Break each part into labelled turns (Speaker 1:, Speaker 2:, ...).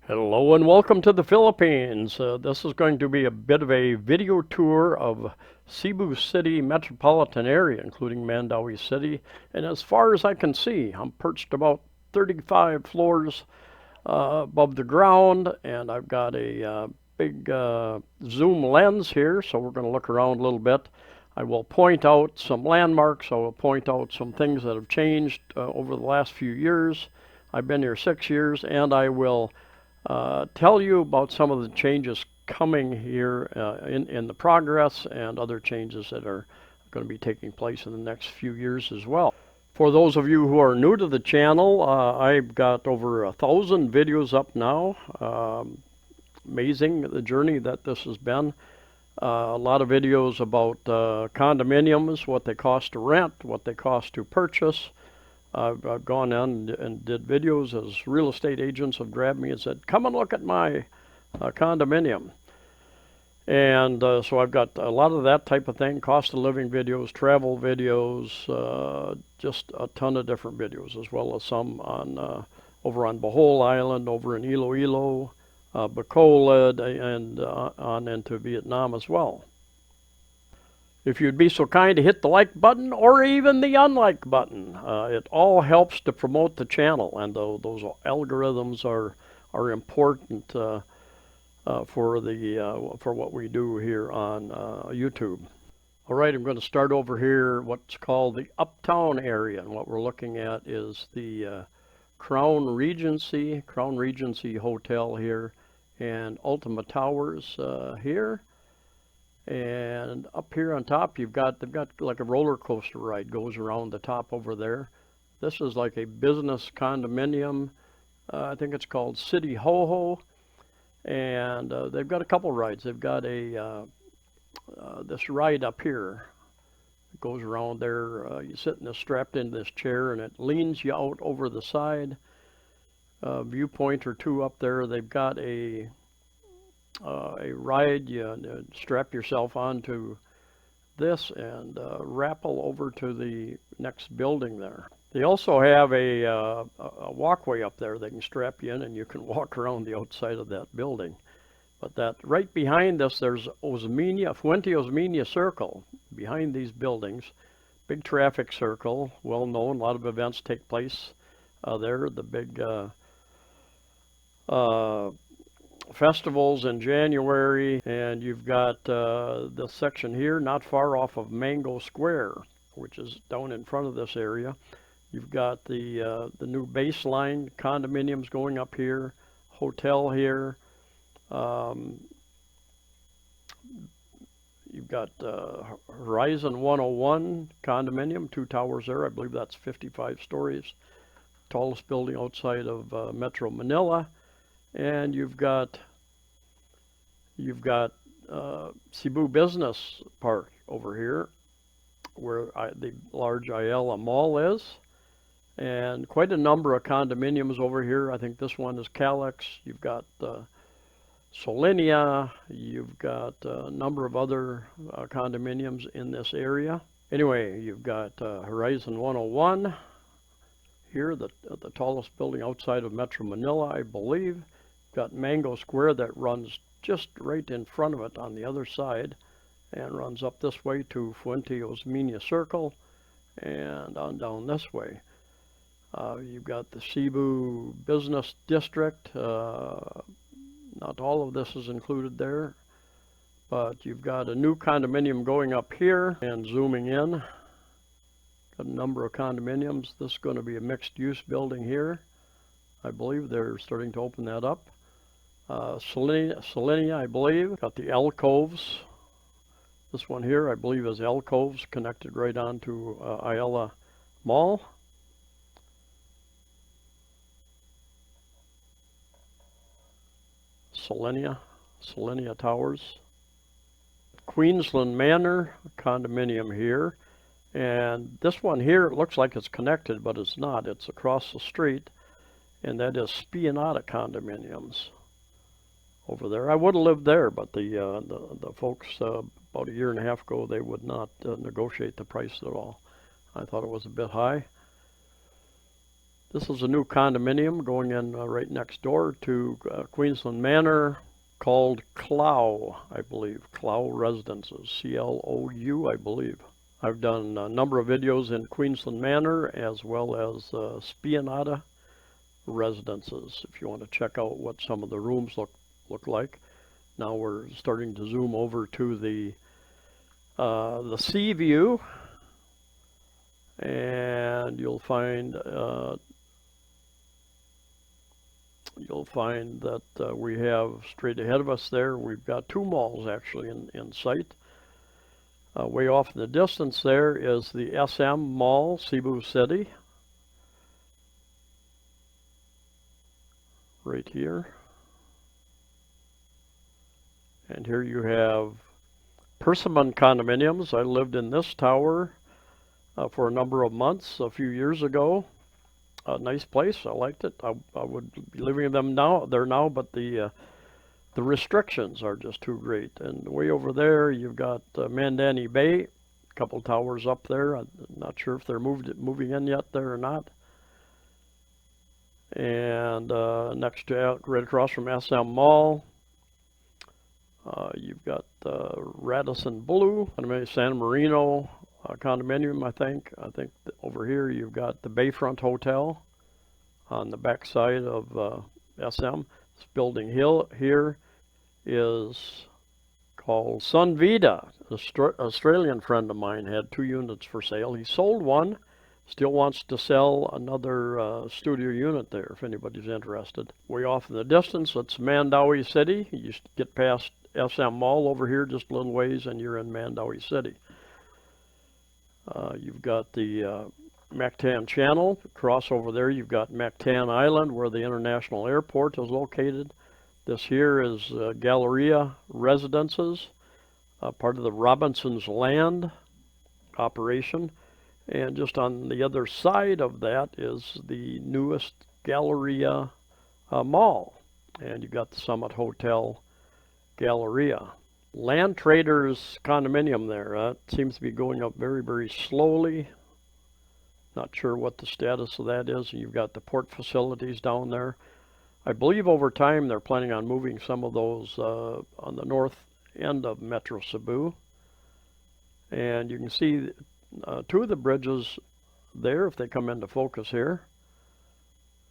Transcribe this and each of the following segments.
Speaker 1: Hello and welcome to the Philippines. This is going to be a bit of a video tour of Cebu City metropolitan area, including Mandaue City. And as far as I can see, I'm perched about 35 floors above the ground, and I've got a big zoom lens here, so we're going to look around a little bit. I will point out some landmarks. I will point out some things that have changed over the last few years. I've been here 6 years, and I will tell you about some of the changes coming here in the progress and other changes that are going to be taking place in the next few years as well. For those of you who are new to the channel, I've got over 1,000 videos up now. Amazing the journey that this has been. A lot of videos about condominiums, what they cost to rent, what they cost to purchase. I've gone in and did videos as real estate agents have grabbed me and said, come and look at my condominium. And so I've got a lot of that type of thing, cost of living videos, travel videos, just a ton of different videos, as well as some on over on Bohol Island, over in Iloilo, Bacolod, and on into Vietnam as well. If you'd be so kind to hit the like button or even the unlike button, it all helps to promote the channel, and those algorithms are important for what we do here on YouTube. All right, I'm going to start over here, what's called the Uptown area, and what we're looking at is the Crown Regency Hotel here, and Ultima Towers here. And up here on top, they've got like a roller coaster ride goes around the top over there. This is like a business condominium. I think it's called City Ho Ho, and they've got a couple rides. They've got a this ride up here. It goes around there. You sit in this, strapped into this chair, and it leans you out over the side. Viewpoint or two up there. They've got a ride. You strap yourself onto this and rappel over to the next building there. They also have a walkway up there. They can strap you in and you can walk around the outside of that building. But that right behind us, there's Osmeña, Fuente Osmeña Circle behind these buildings. Big traffic circle, well known. A lot of events take place there. The big festivals in January, and you've got the section here not far off of Mango Square, which is down in front of this area. You've got the new baseline condominiums going up here, hotel here. You've got Horizon 101 condominium, 2 towers there. I believe that's 55 stories, tallest building outside of Metro Manila. And you've got Cebu Business Park over here, where the large Isla Mall is, and quite a number of condominiums over here. I think this one is Calyx. You've got Solinia. You've got a number of other condominiums in this area. Anyway, you've got Horizon 101 here, the tallest building outside of Metro Manila, I believe. Got Mango Square that runs just right in front of it on the other side and runs up this way to Fuente Osmeña Circle and on down this way. You've got the Cebu Business District. Not all of this is included there, but you've got a new condominium going up here and zooming in. Got a number of condominiums. This is going to be a mixed-use building here. I believe they're starting to open that up. Solinia, I believe. Got the alcoves. This one here, I believe, is alcoves connected right onto Isla Mall. Solinia Towers. Queensland Manor condominium here. And this one here, it looks like it's connected, but it's not. It's across the street, and that is Spionata condominiums over there. I would have lived there, but the folks about a year and a half ago, they would not negotiate the price at all. I thought it was a bit high. This is a new condominium going in right next door to Queensland Manor, called Clou, I believe. Clou Residences, C-L-O-U, I believe. I've done a number of videos in Queensland Manor as well as Spianata Residences, if you want to check out what some of the rooms look like. Now we're starting to zoom over to the Seaview, and you'll find that we have straight ahead of us there, we've got two malls actually in sight. Way off in the distance there is the SM Mall, Cebu City, right here. And here you have Persimmon Condominiums. I lived in this tower for a number of months a few years ago. A nice place. I liked it. I would be living in them there now, but the restrictions are just too great. And way over there, you've got Mandani Bay, a couple towers up there. I'm not sure if they're moving in yet there or not. And next to, right across from SM Mall, you've got Radisson Blue, San Marino condominium, I think. I think over here you've got the Bayfront Hotel on the back side of SM. This building here is called Sunvita. An Australian friend of mine had 2 units for sale. He sold one, still wants to sell another studio unit there if anybody's interested. Way off in the distance, it's Mandaue City. You get past SM Mall over here just a little ways and you're in Mandaue City. You've got the Mactan Channel. Across over there you've got Mactan Island where the international airport is located. This here is Galleria Residences, part of the Robinson's Land operation. And just on the other side of that is the newest Galleria Mall. And you've got the Summit Hotel Galleria. Land Traders condominium there. It seems to be going up very, very slowly. Not sure what the status of that is. You've got the port facilities down there. I believe over time they're planning on moving some of those on the north end of Metro Cebu. And you can see 2 of the bridges there if they come into focus here.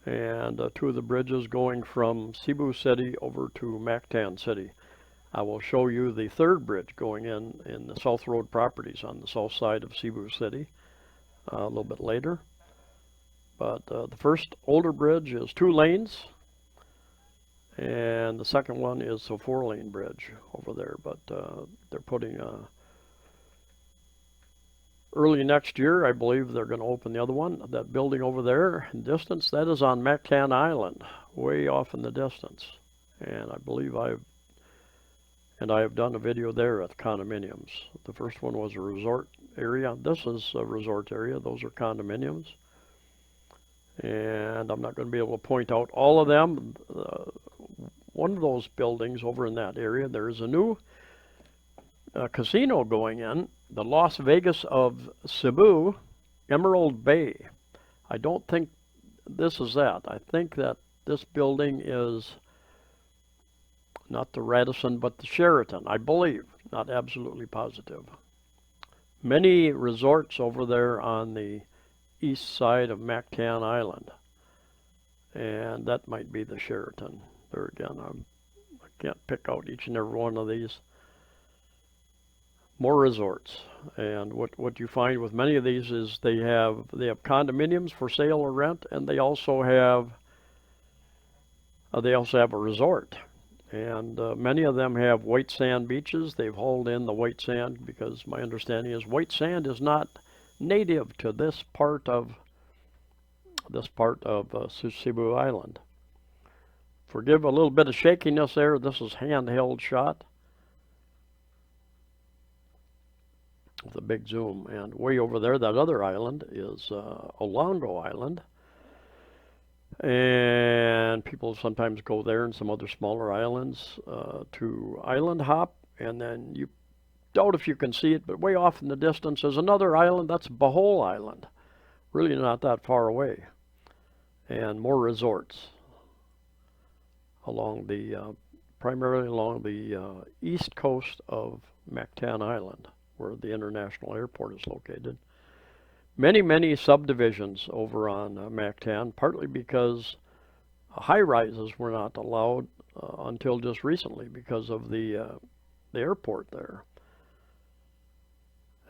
Speaker 1: And 2 of the bridges going from Cebu City over to Mactan City. I will show you the 3rd bridge going in the South Road properties on the south side of Cebu City a little bit later. But the first older bridge is 2 lanes, and the second one is a 4-lane bridge over there. But they're putting early next year, I believe they're going to open the other one. That building over there in distance, that is on Mactan Island, way off in the distance. And I believe I have done a video there at condominiums. The first one was a resort area. This is a resort area. Those are condominiums. And I'm not going to be able to point out all of them. One of those buildings over in that area, there is a new casino going in, the Las Vegas of Cebu, Emerald Bay. I don't think this is that. I think that this building is not the Radisson, but the Sheraton, I believe. Not absolutely positive. Many resorts over there on the east side of Mactan Island. And that might be the Sheraton. There again, I can't pick out each and every one of these. More resorts. And what you find with many of these is they have condominiums for sale or rent, and they also have a resort. And many of them have white sand beaches. They've hauled in the white sand because my understanding is white sand is not native to this part of Cebu Island. Forgive a little bit of shakiness there. This is handheld shot with a big zoom. And way over there, that other island is Olongo Island. And people sometimes go there and some other smaller islands to island hop, and then you doubt if you can see it, but way off in the distance is another island. That's Bohol Island, really not that far away. and more resorts along the primarily along the east coast of Mactan Island, where the international airport is located. Many subdivisions over on Mactan, partly because high-rises were not allowed until just recently because of the airport there.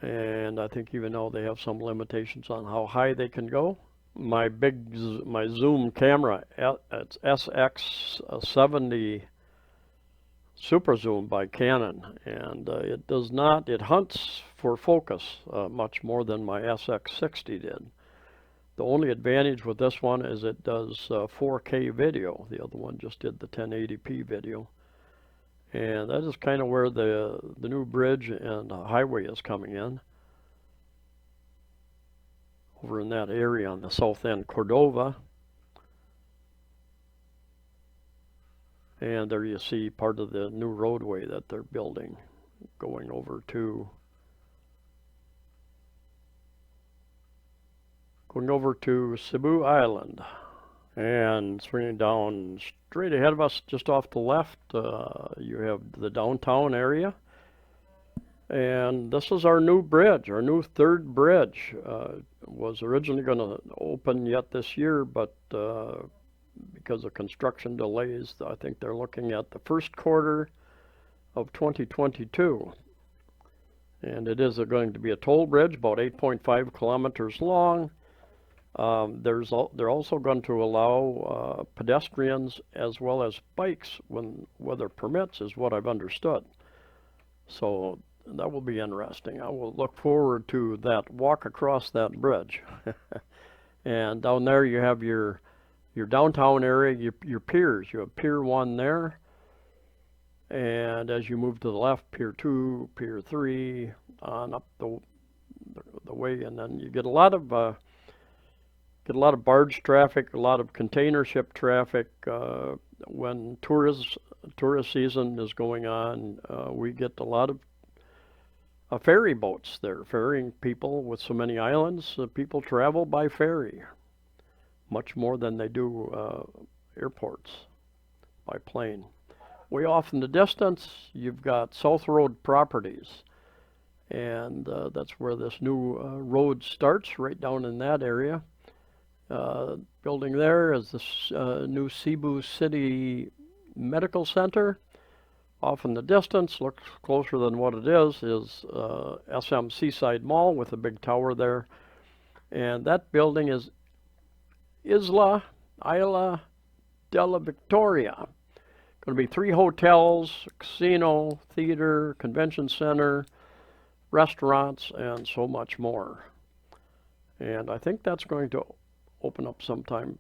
Speaker 1: And I think even though they have some limitations on how high they can go. My zoom camera, it's SX70 Super Zoom by Canon, and it hunts for focus much more than my SX60 did. The only advantage with this one is it does 4K video. The other one just did the 1080p video. And that is kind of where the new bridge and highway is coming in. Over in that area on the south end, Cordova. And there you see part of the new roadway that they're building, going over to Cebu Island. And swinging down straight ahead of us, just off the left, you have the downtown area. And this is our new bridge, our new third bridge. Was originally going to open yet this year, but because of construction delays, I think they're looking at the first quarter of 2022. And it is going to be a toll bridge, about 8.5 kilometers long. They're also going to allow pedestrians as well as bikes when weather permits, is what I've understood. So that will be interesting. I will look forward to that walk across that bridge. And down there you have your downtown area, your piers. You have Pier 1 there. And as you move to the left, Pier 2, Pier 3, on up the way, and then you get a lot of barge traffic, a lot of container ship traffic. When tourist season is going on, we get a lot of ferry boats there, ferrying people. With so many islands, people travel by ferry, much more than they do airports by plane. Way off in the distance, you've got South Road Properties, and that's where this new road starts, right down in that area. Building there is this new Cebu City Medical Center. Off in the distance, looks closer than what it is SM Seaside Mall with a big tower there. And that building is Isla, Dela Victoria. Going to be 3 hotels, casino, theater, convention center, restaurants, and so much more. And I think that's going to open up sometime,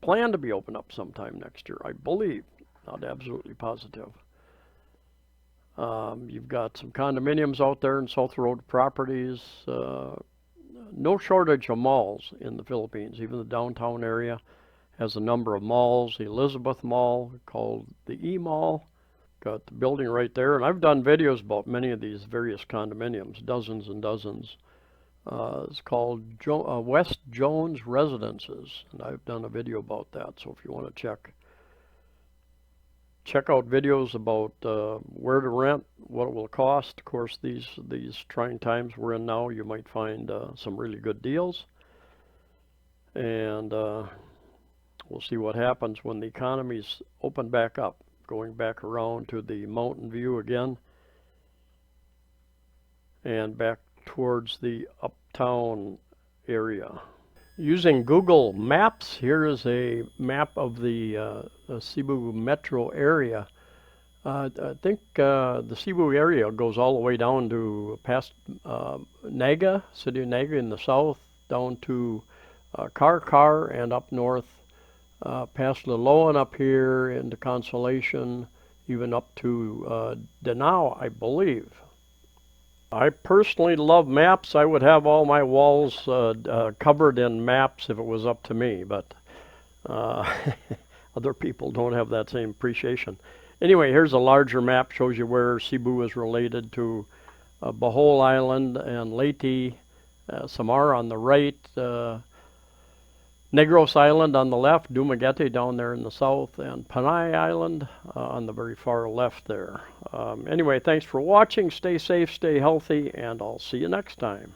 Speaker 1: plan to be open up sometime next year, I believe, not absolutely positive. You've got some condominiums out there in South Road Properties. No shortage of malls in the Philippines. Even the downtown area has a number of malls. The Elizabeth Mall, called the E-Mall, got the building right there. And I've done videos about many of these various condominiums, dozens and dozens. It's called West Jones Residences, and I've done a video about that. So if you want to check out videos about where to rent, what it will cost. Of course, these trying times we're in now, you might find some really good deals. And we'll see what happens when the economies open back up, going back around to the mountain view again, and back towards the Uptown area. Using Google Maps, here is a map of the Cebu metro area. I think the Cebu area goes all the way down to past Naga, city of Naga in the south, down to Car, and up north past Liloan up here into Consolation, even up to Danao, I believe. I personally love maps. I would have all my walls covered in maps if it was up to me, but other people don't have that same appreciation. Anyway, here's a larger map, shows you where Cebu is related to Bohol Island and Leyte, Samar on the right, Negros Island on the left, Dumaguete down there in the south, and Panay Island on the very far left there. Anyway, thanks for watching. Stay safe, stay healthy, and I'll see you next time.